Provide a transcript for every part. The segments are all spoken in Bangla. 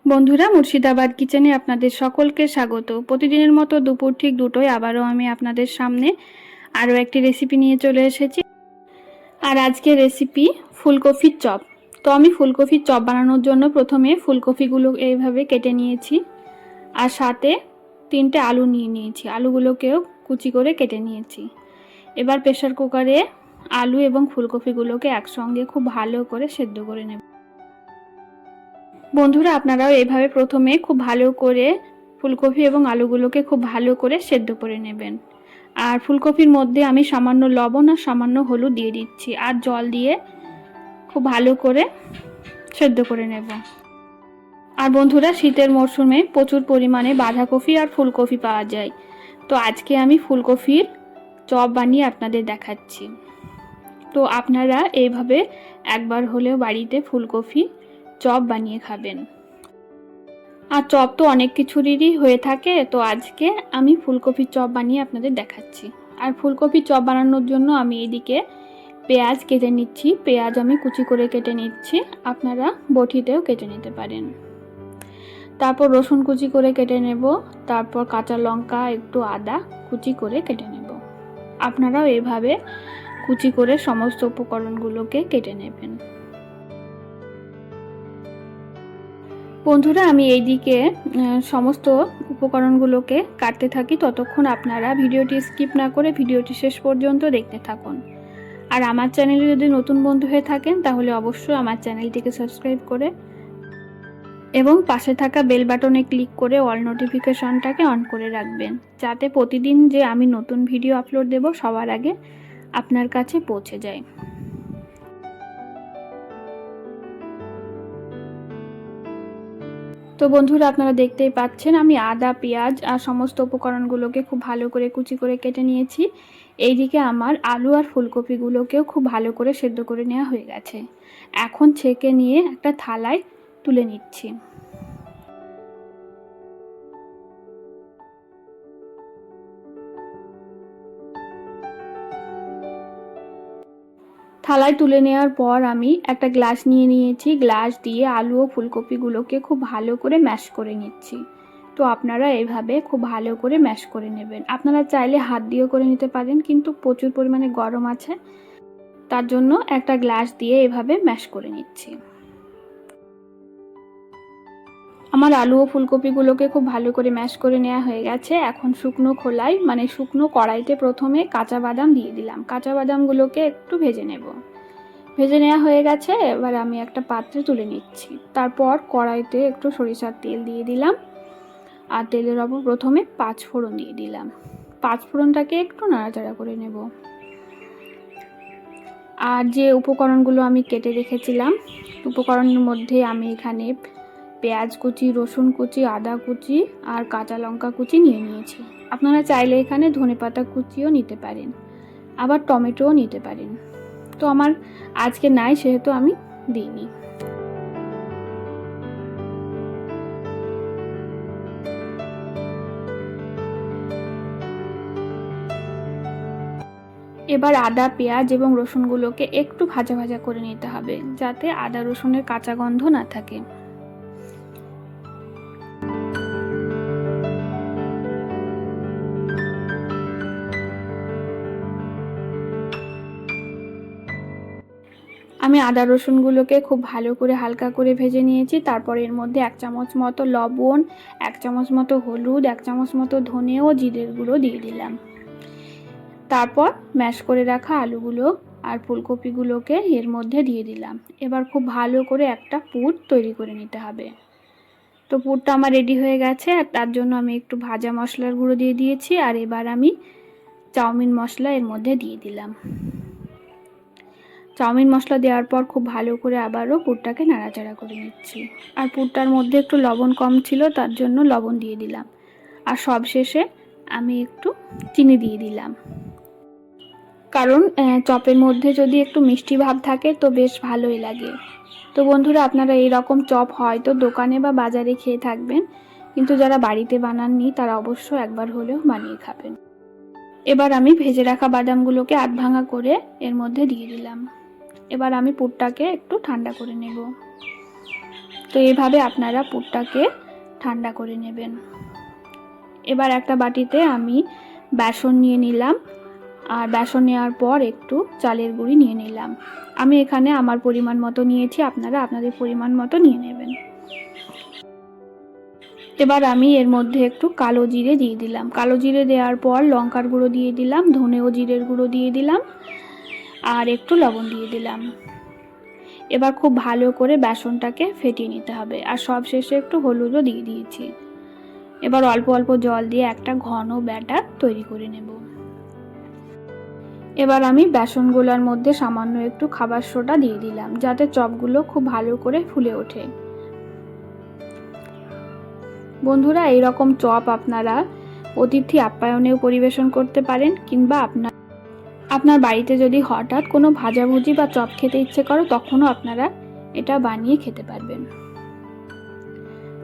বন্ধুরা, মুর্শিদাবাদ কিচেনে আপনাদের সকলকে স্বাগত। প্রতিদিনের মতো দুপুর ঠিক দুটোয় আবারও আমি আপনাদের সামনে আরও একটি রেসিপি নিয়ে চলে এসেছি। আর আজকের রেসিপি ফুলকপির চপ। তো আমি ফুলকপির চপ বানানোর জন্য প্রথমে ফুলকপিগুলো এইভাবে কেটে নিয়েছি, আর সাথে 3টে আলু নিয়ে নিয়েছি। আলুগুলোকেও কুচি করে কেটে নিয়েছি। এবার প্রেসার কুকারে আলু এবং ফুলকপিগুলোকে একসঙ্গে খুব ভালো করে সেদ্ধ করে নেব। বন্ধুরা, আপনারাও এইভাবে প্রথমে খুব ভালো করে ফুলকপি এবং আলুগুলোকে খুব ভালো করে সেদ্ধ করে নেবেন। আর ফুলকপির মধ্যে আমি সামান্য লবণ আর সামান্য হলুদ দিয়ে দিচ্ছি, আর জল দিয়ে খুব ভালো করে সেদ্ধ করে নেব। আর বন্ধুরা, শীতের মরশুমে প্রচুর পরিমাণে বাঁধাকপি আর ফুলকপি পাওয়া যায়। তো আজকে আমি ফুলকপির চপ বানিয়ে আপনাদের দেখাচ্ছি। তো আপনারা এইভাবে একবার হলেও বাড়িতে ফুলকপি চপ বানিয়ে খাবেন। আর চপ তো অনেক কিছুরই হয়ে থাকে, তো আজকে আমি ফুলকপির চপ বানিয়ে আপনাদের দেখাচ্ছি। আর ফুলকপির চপ বানানোর জন্য আমি এদিকে পেঁয়াজ কেটে নিচ্ছি। পেঁয়াজ আমি কুচি করে কেটে নিচ্ছি, আপনারা বটিতেও কেটে নিতে পারেন। তারপর রসুন কুচি করে কেটে নেব, তারপর কাঁচা লঙ্কা, একটু আদা কুচি করে কেটে নেব। আপনারাও এভাবে কুচি করে সমস্ত উপকরণগুলোকে কেটে নেবেন। বন্ধুরা, আমি এইদিকে সমস্ত উপকরণগুলোকে কাটতে থাকি, ততক্ষণ আপনারা ভিডিওটি স্কিপ না করে ভিডিওটি শেষ পর্যন্ত দেখতে থাকুন। আর আমার চ্যানেলে যদি নতুন বন্ধু হয়ে থাকেন তাহলে অবশ্যই আমার চ্যানেলটিকে সাবস্ক্রাইব করে এবং পাশে থাকা বেল বাটনে ক্লিক করে অল নোটিফিকেশনটাকে অন করে রাখবেন, যাতে প্রতিদিন যে আমি নতুন ভিডিও আপলোড দেব সবার আগে আপনার কাছে পৌঁছে যায়। তো বন্ধুরা, আপনারা দেখতেই পাচ্ছেন আমি আদা, পেঁয়াজ আর সমস্ত উপকরণগুলোকে খুব ভালো করে কুচি করে কেটে নিয়েছি। এইদিকে আমার আলু আর ফুলকপিগুলোকেও খুব ভালো করে সেদ্ধ করে নেওয়া হয়ে গেছে। এখন ছেঁকে নিয়ে একটা থালায় তুলে নিচ্ছি। থালায় তুলে নেওয়ার পর আমি একটা গ্লাস নিয়ে নিয়েছি। গ্লাস দিয়ে আলু ও ফুলকপিগুলোকে খুব ভালো করে ম্যাশ করে নিচ্ছি। তো আপনারা এভাবে খুব ভালো করে ম্যাশ করে নেবেন। আপনারা চাইলে হাত দিয়েও করে নিতে পারেন, কিন্তু প্রচুর পরিমাণে গরম আছে, তার জন্য একটা গ্লাস দিয়ে এভাবে ম্যাশ করে নিচ্ছি। আমার আলু ও ফুলকপিগুলোকে খুব ভালো করে ম্যাশ করে নেওয়া হয়ে গেছে। এখন শুকনো খোলায় মানে শুকনো কড়াইতে প্রথমে কাঁচা বাদাম দিয়ে দিলাম। কাঁচা বাদামগুলোকে একটু ভেজে নেব। ভেজে নেওয়া হয়ে গেছে, এবার আমি একটা পাত্রে তুলে নিচ্ছি। তারপর কড়াইতে একটু সরিষার তেল দিয়ে দিলাম, আর তেলের ওপর প্রথমে 5 ফোড়ন দিয়ে দিলাম। 5 ফোড়নটাকে একটু নাড়াচাড়া করে নেব। আর যে উপকরণগুলো আমি কেটে রেখেছিলাম, উপকরণের মধ্যে আমি এখানে পেঁয়াজ কুচি, রসুন কুচি, আদা কুচি আর কাঁচা লঙ্কা কুচি নিয়ে নিয়েছি। আপনারা চাইলে এখানে ধনেপাতা কুচিও নিতে পারেন, আবার টমেটোও নিতে পারেন। তো আমার আজকে নাই, সেহেতু আমি দিইনি। এবার আদা, পেঁয়াজ এবং রসুনগুলোকে একটু ভাজা ভাজা করে নিতে হবে, যাতে আদা রসুনের কাঁচা গন্ধ না থাকে। আমি আদা রসুনগুলোকে খুব ভালো করে হালকা করে ভেজে নিয়েছি। তারপর এর মধ্যে 1 চামচ মতো লবণ, 1 চামচ মতো হলুদ, 1 চামচ মতো ধনে ও জিরের গুঁড়ো দিয়ে দিলাম। তারপর ম্যাশ করে রাখা আলুগুলো আর ফুলকপিগুলোকে এর মধ্যে দিয়ে দিলাম। এবার খুব ভালো করে একটা পুর তৈরি করে নিতে হবে। তো পুরটা আমার রেডি হয়ে গেছে, আর তার জন্য আমি একটু ভাজা মশলার গুঁড়ো দিয়ে দিয়েছি। আর এবার আমি চাউমিন মশলা এর মধ্যে দিয়ে দিলাম। চাউমিন মশলা দেওয়ার পর খুব ভালো করে আবারও পুরটাকে নাড়াচাড়া করে নিচ্ছি। আর পুরটার মধ্যে একটু লবণ কম ছিল, তার জন্য লবণ দিয়ে দিলাম। আর সবশেষে আমি একটু চিনি দিয়ে দিলাম, কারণ চপের মধ্যে যদি একটু মিষ্টি ভাব থাকে তো বেশ ভালোই লাগে। তো বন্ধুরা, আপনারা এই রকম চপ হয়তো দোকানে বা বাজারে খেয়ে থাকবেন, কিন্তু যারা বাড়িতে বানাননি তারা অবশ্য একবার হলেও বানিয়ে খাবেন। এবার আমি ভেজে রাখা বাদামগুলোকে আধ ভাঙা করে এর মধ্যে দিয়ে দিলাম। এবার আমি পুরটাকে একটু ঠান্ডা করে নেব। তো এইভাবে আপনারা পুরটাকে ঠান্ডা করে নেবেন। এবার একটা বাটিতে আমি বেসন নিয়ে নিলাম, আর বেসন নেওয়ার পর একটু চালের গুঁড়ি নিয়ে নিলাম। আমি এখানে আমার পরিমাণ মতো নিয়েছি, আপনারা আপনাদের পরিমাণ মতো নিয়ে নেবেন। এবার আমি এর মধ্যে একটু কালো জিরে দিয়ে দিলাম। কালো জিরে দেওয়ার পর লঙ্কার গুঁড়ো দিয়ে দিলাম, ধনে ও জিরের গুঁড়ো দিয়ে দিলাম, আর একটু লবণ দিয়ে দিলাম। এবার খুব ভালো করে বেসনটাকে ফেটিয়ে নিতে হবে, আর সব শেষে একটু হলুদও দিয়ে দিয়েছি। এবার অল্প অল্প জল দিয়ে একটা ঘন ব্যাটার তৈরি করে নেব। এবার আমি বেসনগুলোর মধ্যে সামান্য একটু খাবার সোডা দিয়ে দিলাম, যাতে চপগুলো খুব ভালো করে ফুলে ওঠে। বন্ধুরা, এইরকম চপ আপনারা অতিথি আপ্যায়নেও পরিবেশন করতে পারেন, কিংবা আপনার বাড়িতে যদি হঠাৎ কোনো ভাজাভুজি বা চপ খেতে ইচ্ছে করে তখনও আপনারা এটা বানিয়ে খেতে পারবেন।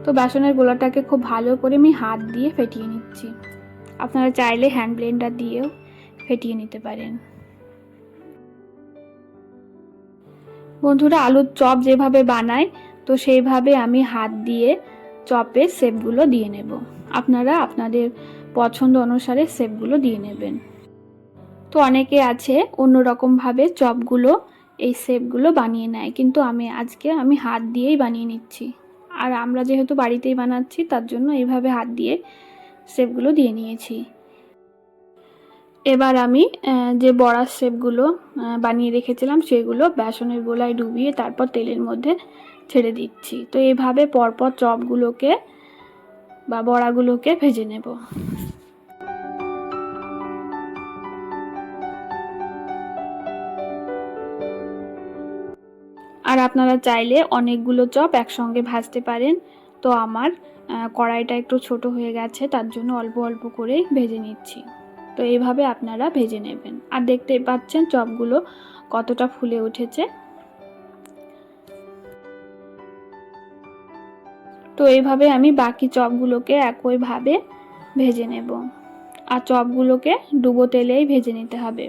তো বেসনের গোলাটাকে খুব ভালো করে আমি হাত দিয়ে ফেটিয়ে নিচ্ছি। আপনারা চাইলে হ্যান্ড ব্লেন্ডার দিয়েও ফেটিয়ে নিতে পারেন। বন্ধুরা, আলুর চপ যেভাবে বানায় তো সেইভাবে আমি হাত দিয়ে চপের শেপগুলো দিয়ে নেব। আপনারা আপনাদের পছন্দ অনুসারে শেপগুলো দিয়ে নেবেন। তো অনেকে আছে অন্যরকমভাবে চপগুলো এই শেপগুলো বানিয়ে নেয়, কিন্তু আমি হাত দিয়েই বানিয়ে নিচ্ছি। আর আমরা যেহেতু বাড়িতেই বানাচ্ছি তার জন্য এইভাবে হাত দিয়ে শেপগুলো দিয়ে নিয়েছি। এবার আমি যে বড়ার শেপগুলো বানিয়ে রেখেছিলাম সেগুলো বেসনের গোলায় ডুবিয়ে তারপর তেলের মধ্যে ছেড়ে দিচ্ছি। তো এইভাবে পরপর চপগুলোকে বা বড়াগুলোকে ভেজে নেব। আর আপনারা চাইলে অনেকগুলো চপ একসঙ্গে ভাজতে পারেন। তো আমার কড়াইটা একটু ছোট হয়ে গেছে, তার জন্য অল্প অল্প করেই ভেজে নিচ্ছি। তো এইভাবে আপনারা ভেজে নেবেন। আর দেখতেই পাচ্ছেন চপগুলো কতটা ফুলে উঠেছে। তো এইভাবে আমি বাকি চপগুলোকে একইভাবে ভেজে নেব। আর চপগুলোকে ডুবো তেলেই ভেজে নিতে হবে।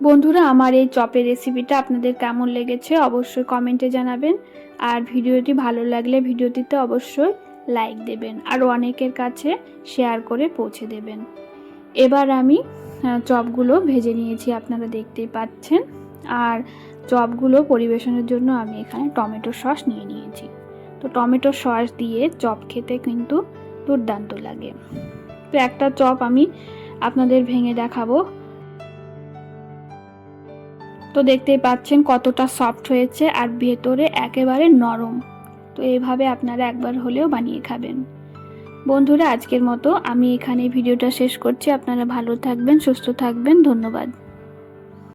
বন্ধুরা, আমার এই চপের রেসিপিটা আপনাদের কেমন লেগেছে অবশ্যই কমেন্টে জানাবেন। আর ভিডিওটি ভালো লাগলে ভিডিওটিতে অবশ্যই লাইক দেবেন, আর অনেকের কাছে শেয়ার করে পৌঁছে দেবেন। এবার আমি চপগুলো ভেজে নিয়েছি, আপনারা দেখতেই পাচ্ছেন। আর চপগুলো পরিবেশনের জন্য আমি এখানে টমেটো সস নিয়ে নিয়েছি। তো টমেটো সস দিয়ে চপ খেতে কিন্তু দুর্দান্ত লাগে। তো একটা চপ আমি আপনাদের ভেঙে দেখাবো। তো দেখতেই পাচ্ছেন কতটা সফট হয়েছে, আর ভেতরে একেবারে নরম। তো এইভাবে আপনারা একবার হলেও বানিয়ে খাবেন। বন্ধুরা, আজকের মতো আমি এখানে ভিডিওটা শেষ করছি। আপনারা ভালো থাকবেন, সুস্থ থাকবেন। ধন্যবাদ।